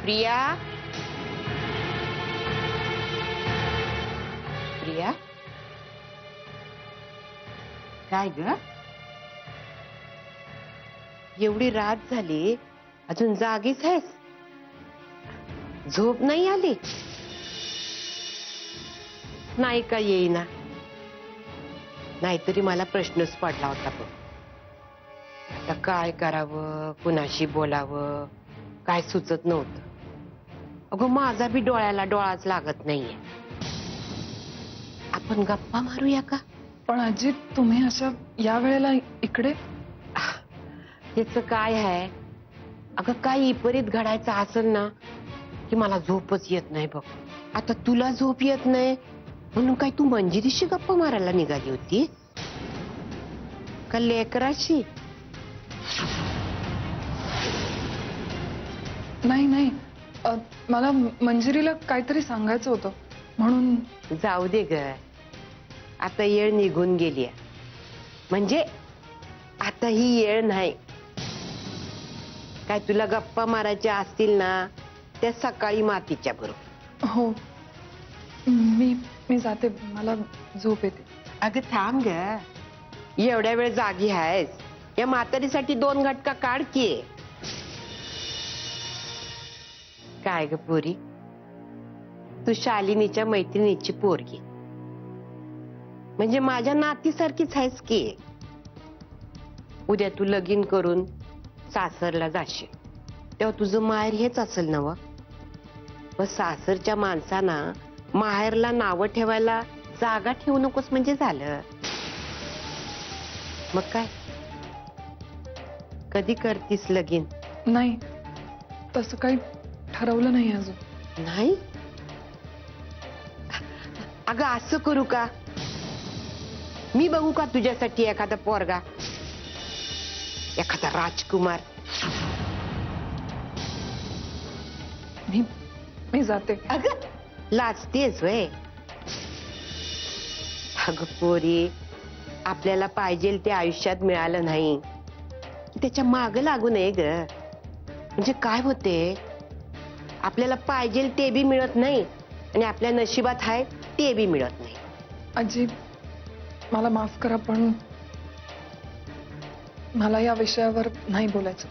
प्रिया प्रिया काय ग एवढी रात झाली अजून जागीच आहेस झोप नाही आली नाही का येईना नाहीतरी मला प्रश्नच पडला होता पण आता काय करावं कुणाशी बोलावं काय सुचत नव्हतं अगं माझा बी डोळ्याला डोळाच लागत नाहीये आपण गप्पा मारूया का पण आजी तुम्ही अशा या वेळेला इकडे त्याच काय आहे अगं काय विपरीत घडायचं असेल ना की मला झोपच येत नाही बघ आता तुला झोप येत नाही म्हणून काय तू मंजिरीशी गप्पा मारायला निघाली होती का लेकराशी नाही नाही मला मंजिरीला काहीतरी सांगायचं होतं म्हणून जाऊ दे ग आता येळ निघून गेली म्हणजे आता ही येळ नाही काय तुला गप्पा मारायच्या असतील ना त्या सकाळी मातीच्या बरोबर हो मी जाते मला झोप येते अगं थांब ग एवढ्या वेळ जागी आहेस या म्हातारीसाठी 2 घटका काढ की काय ग पोरी तू शालिनीच्या मैत्रिणीची पोरगी म्हणजे माझ्या नातीसारखीच आहेस की उद्या तू लगीन करून सासरला जाशील तेव्हा तुझं माहेर हेच असेल ना व सासरच्या माणसांना माहेरला नावं ठेवायला जागा ठेवू नकोस म्हणजे झालं मग काय कधी करतीस लगीन नाही तसं काही ठरवलं नाही अजून नाही अगं असं करू का मी बघू का तुझ्यासाठी एखादा पोरगा एखादा राजकुमार मी जाते अगं लाजतेस वय अगं पोरी आपल्याला पाहिजे ते आयुष्यात मिळालं नाही त्याच्या माग लागू नये ग म्हणजे काय होते आपल्याला पाहिजे ते बी मिळत नाही आणि आपल्या नशिबात आहे ते बी मिळत नाही आजी मला माफ करा पण मला या विषयावर नाही बोलायचं